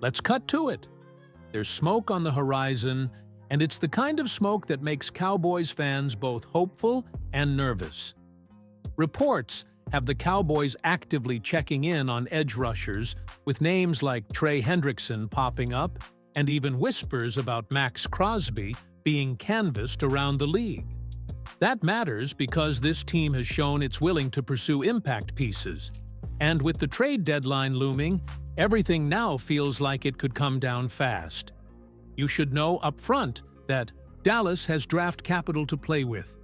Let's cut to it. There's smoke on the horizon, and it's the kind of smoke that makes Cowboys fans both hopeful and nervous. Reports have the Cowboys actively checking in on edge rushers, with names like Trey Hendrickson popping up, and even whispers about Max Crosby being canvassed around the league. That matters because this team has shown it's willing to pursue impact pieces. And with the trade deadline looming, everything now feels like it could come down fast. You should know up front that Dallas has draft capital to play with.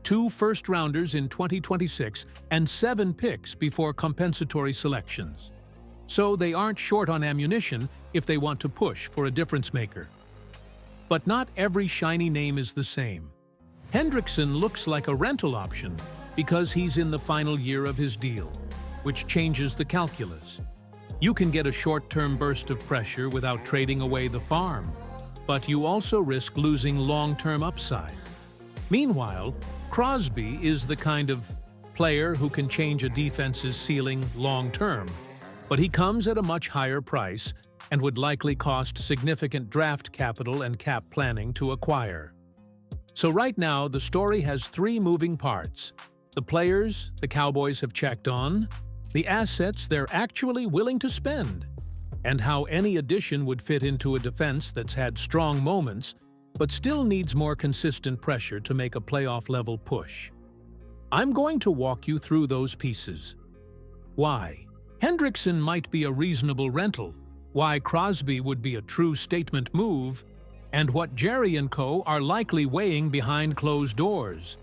2 first-rounders in 2026 and 7 picks before compensatory selections. So they aren't short on ammunition if they want to push for a difference-maker. But not every shiny name is the same. Hendrickson looks like a rental option because he's in the final year of his deal, which changes the calculus. You can get a short-term burst of pressure without trading away the farm, but you also risk losing long-term upside. Meanwhile, Crosby is the kind of player who can change a defense's ceiling long-term, but he comes at a much higher price and would likely cost significant draft capital and cap planning to acquire. So right now, the story has 3 moving parts: the players the Cowboys have checked on, the assets they're actually willing to spend, and how any addition would fit into a defense that's had strong moments but still needs more consistent pressure to make a playoff-level push. I'm going to walk you through those pieces. Why Hendrickson might be a reasonable rental, why Crosby would be a true statement move, and what Jerry and co. are likely weighing behind closed doors.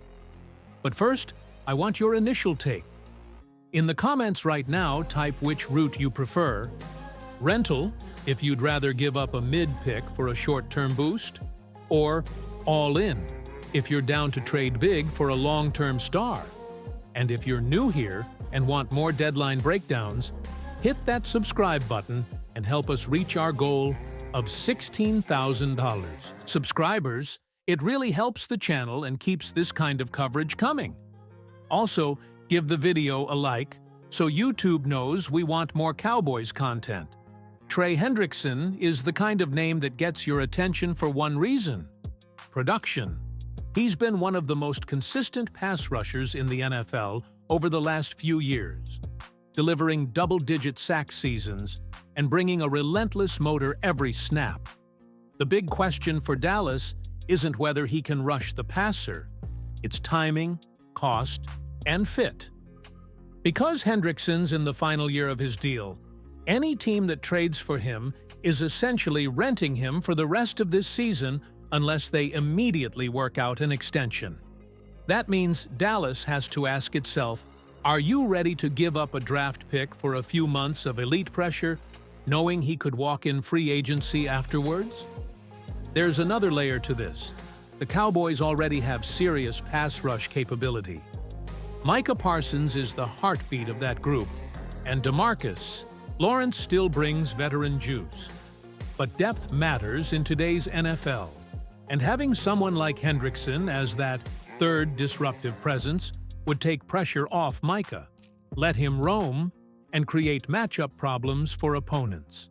But first, I want your initial take. In the comments right now, type which route you prefer. Rental, if you'd rather give up a mid-pick for a short-term boost, or all in, if you're down to trade big for a long-term star. And if you're new here and want more deadline breakdowns, hit that subscribe button and help us reach our goal of $16,000 subscribers. It really helps the channel and keeps this kind of coverage coming. Also, give the video a like so YouTube knows we want more Cowboys content. Trey Hendrickson is the kind of name that gets your attention for one reason: production. He's been one of the most consistent pass rushers in the NFL over the last few years, delivering double-digit sack seasons and bringing a relentless motor every snap. The big question for Dallas isn't whether he can rush the passer, it's timing, cost, and fit. Because Hendrickson's in the final year of his deal, any team that trades for him is essentially renting him for the rest of this season unless they immediately work out an extension. That means Dallas has to ask itself, are you ready to give up a draft pick for a few months of elite pressure, knowing he could walk in free agency afterwards? There's another layer to this. The Cowboys already have serious pass rush capability. Micah Parsons is the heartbeat of that group, and DeMarcus Lawrence still brings veteran juice. But depth matters in today's NFL, and having someone like Hendrickson as that third disruptive presence would take pressure off Micah, let him roam, and create matchup problems for opponents.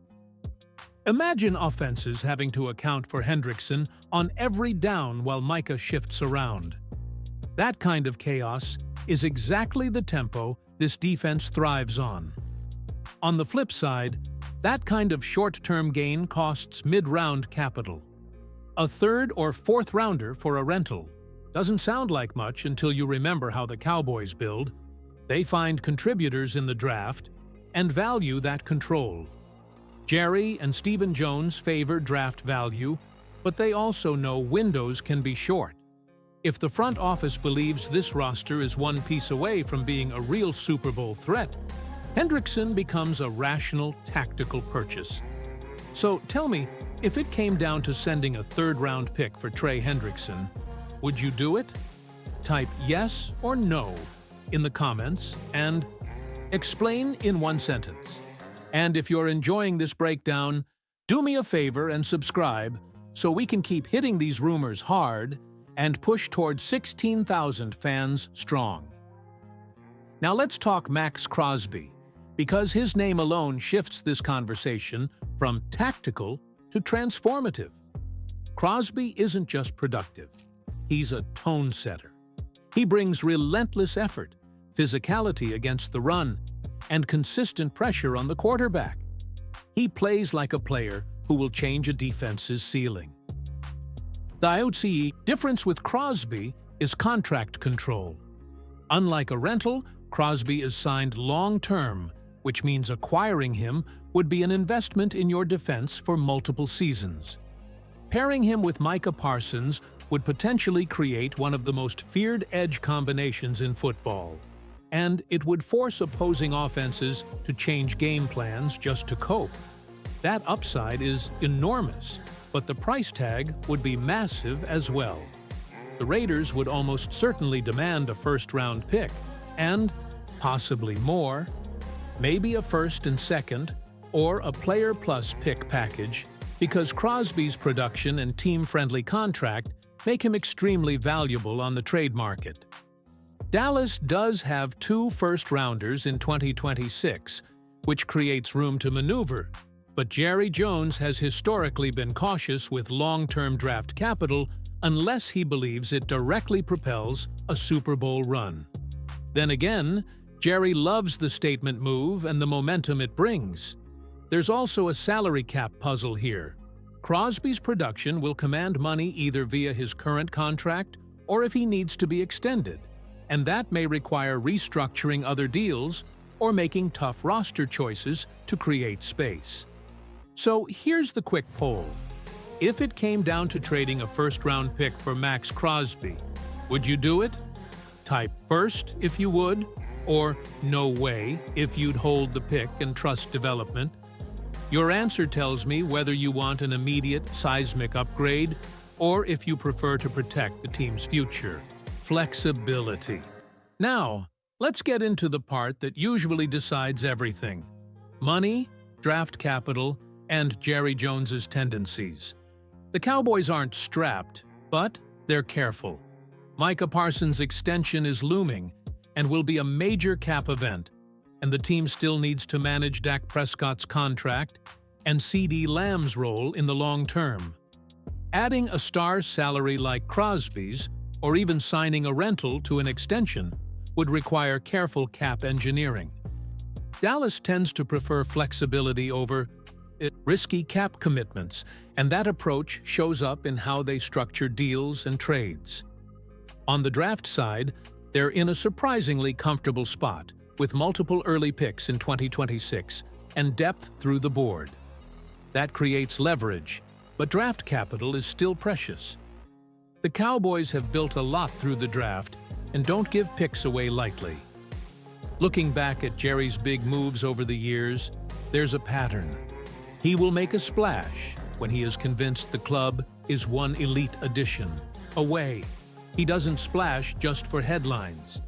Imagine offenses having to account for Hendrickson on every down while Micah shifts around. That kind of chaos is exactly the tempo this defense thrives on. On the flip side, that kind of short-term gain costs mid-round capital. A third or fourth rounder for a rental doesn't sound like much until you remember how the Cowboys build. They find contributors in the draft and value that control. Jerry and Stephen Jones favor draft value, but they also know windows can be short. If the front office believes this roster is one piece away from being a real Super Bowl threat, Hendrickson becomes a rational, tactical purchase. So tell me, if it came down to sending a third-round pick for Trey Hendrickson, would you do it? Type yes or no in the comments and explain in one sentence. And if you're enjoying this breakdown, do me a favor and subscribe so we can keep hitting these rumors hard and push towards 16,000 fans strong. Now let's talk Max Crosby, because his name alone shifts this conversation from tactical to transformative. Crosby isn't just productive. He's a tone setter. He brings relentless effort, physicality against the run, and consistent pressure on the quarterback. He plays like a player who will change a defense's ceiling. The IoT difference with Crosby is contract control. Unlike a rental, Crosby is signed long-term, which means acquiring him would be an investment in your defense for multiple seasons. Pairing him with Micah Parsons would potentially create one of the most feared edge combinations in football, and it would force opposing offenses to change game plans just to cope. That upside is enormous, but the price tag would be massive as well. The Raiders would almost certainly demand a first-round pick, and possibly more, maybe a first and second, or a player-plus pick package, because Crosby's production and team-friendly contract make him extremely valuable on the trade market. Dallas does have 2 first-rounders in 2026, which creates room to maneuver, but Jerry Jones has historically been cautious with long-term draft capital unless he believes it directly propels a Super Bowl run. Then again, Jerry loves the statement move and the momentum it brings. There's also a salary cap puzzle here. Crosby's production will command money either via his current contract or if he needs to be extended, and that may require restructuring other deals or making tough roster choices to create space. So here's the quick poll. If it came down to trading a first-round pick for Max Crosby, would you do it? Type first if you would, or no way if you'd hold the pick and trust development. Your answer tells me whether you want an immediate seismic upgrade or if you prefer to protect the team's future. Flexibility. Now, let's get into the part that usually decides everything: money, draft capital, and Jerry Jones's tendencies. The Cowboys aren't strapped, but they're careful. Micah Parsons' extension is looming and will be a major cap event, and the team still needs to manage Dak Prescott's contract and CeeDee Lamb's role in the long term. Adding a star salary like Crosby's, or even signing a rental to an extension, would require careful cap engineering. Dallas tends to prefer flexibility over risky cap commitments, and that approach shows up in how they structure deals and trades. On the draft side, they're in a surprisingly comfortable spot, with multiple early picks in 2026 and depth through the board. That creates leverage, but draft capital is still precious. The Cowboys have built a lot through the draft and don't give picks away lightly. Looking back at Jerry's big moves over the years, there's a pattern. He will make a splash when he is convinced the club is one elite addition away. He doesn't splash just for headlines.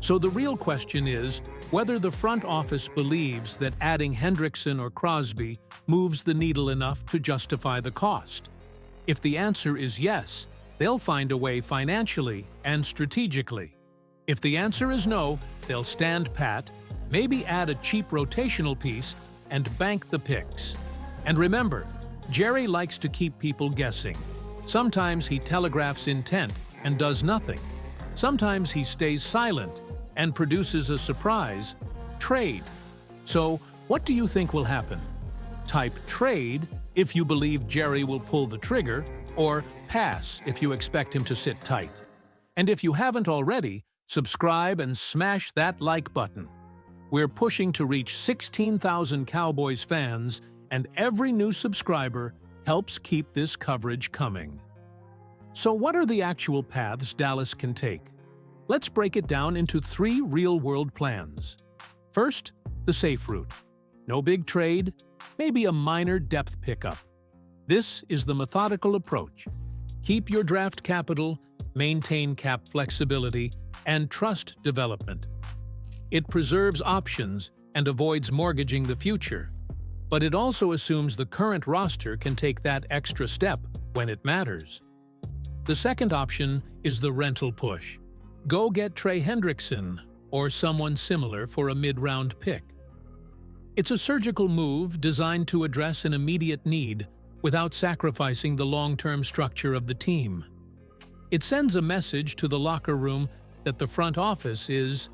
So the real question is whether the front office believes that adding Hendrickson or Crosby moves the needle enough to justify the cost. If the answer is yes, they'll find a way financially and strategically. If the answer is no, they'll stand pat, maybe add a cheap rotational piece, and bank the picks. And remember, Jerry likes to keep people guessing. Sometimes he telegraphs intent and does nothing. Sometimes he stays silent and produces a surprise trade. So, what do you think will happen? Type trade if you believe Jerry will pull the trigger, or pass if you expect him to sit tight. And if you haven't already, subscribe and smash that like button. We're pushing to reach 16,000 Cowboys fans, and every new subscriber helps keep this coverage coming. So what are the actual paths Dallas can take? Let's break it down into 3 real-world plans. First, the safe route. No big trade, maybe a minor depth pickup. This is the methodical approach. Keep your draft capital, maintain cap flexibility, and trust development. It preserves options and avoids mortgaging the future. But it also assumes the current roster can take that extra step when it matters. The second option is the rental push. Go get Trey Hendrickson or someone similar for a mid-round pick. It's a surgical move designed to address an immediate need without sacrificing the long-term structure of the team. It sends a message to the locker room that the front office is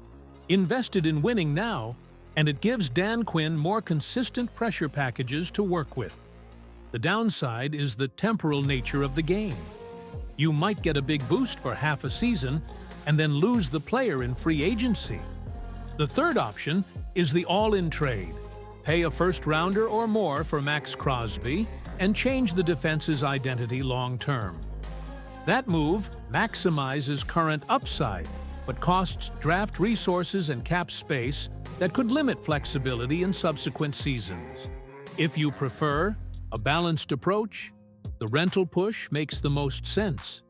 invested in winning now, and it gives Dan Quinn more consistent pressure packages to work with. The downside is the temporal nature of the game. You might get a big boost for half a season and then lose the player in free agency. The third option is the all-in trade. Pay a first-rounder or more for Max Crosby and change the defense's identity long-term. That move maximizes current upside, but costs draft resources and cap space that could limit flexibility in subsequent seasons. If you prefer a balanced approach, the rental push makes the most sense.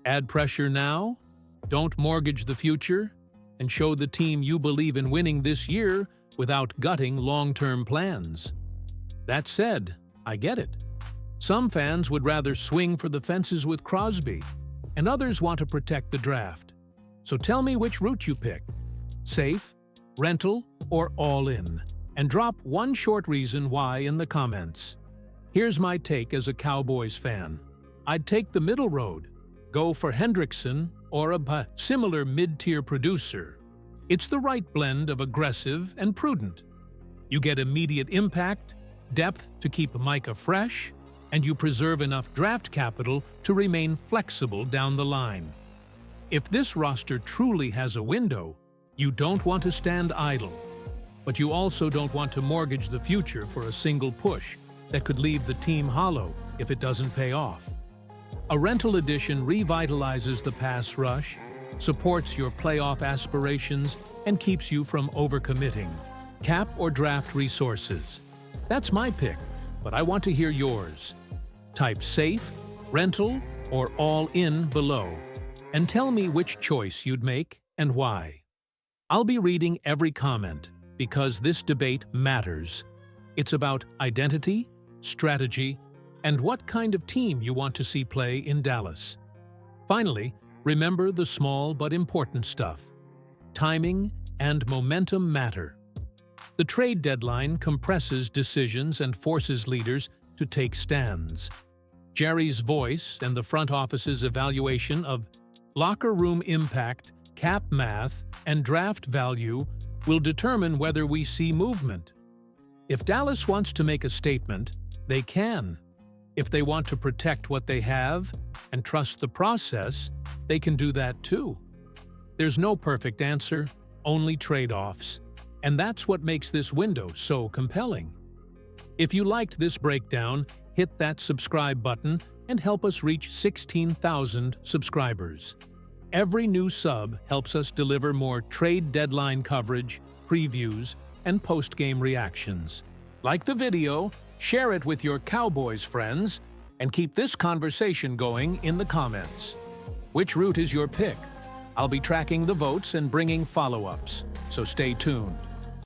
Add pressure now, don't mortgage the future, and show the team you believe in winning this year without gutting long-term plans. That said, I get it. Some fans would rather swing for the fences with Crosby, and others want to protect the draft. So tell me which route you pick: safe, rental, or all-in, and drop one short reason why in the comments. Here's my take as a Cowboys fan. I'd take the middle road. Go for Hendrickson or a similar mid-tier producer. It's the right blend of aggressive and prudent. You get immediate impact, depth to keep Micah fresh, and you preserve enough draft capital to remain flexible down the line. If this roster truly has a window, you don't want to stand idle. But you also don't want to mortgage the future for a single push that could leave the team hollow if it doesn't pay off. A rental addition revitalizes the pass rush, supports your playoff aspirations, and keeps you from overcommitting. Cap or draft resources. That's my pick, but I want to hear yours. Type safe, rental, or all-in below, and tell me which choice you'd make and why. I'll be reading every comment because this debate matters. It's about identity, strategy, and what kind of team you want to see play in Dallas. Finally, remember the small but important stuff. Timing and momentum matter. The trade deadline compresses decisions and forces leaders to take stands. Jerry's voice and the front office's evaluation of locker room impact, cap math, and draft value will determine whether we see movement. If Dallas wants to make a statement, they can. If they want to protect what they have and trust the process, they can do that too. There's no perfect answer, only trade-offs, and that's what makes this window so compelling. If you liked this breakdown, hit that subscribe button and help us reach 16,000 subscribers. Every new sub helps us deliver more trade deadline coverage, previews, and post-game reactions. Like the video, share it with your Cowboys friends, and keep this conversation going in the comments. Which route is your pick? I'll be tracking the votes and bringing follow-ups, so stay tuned.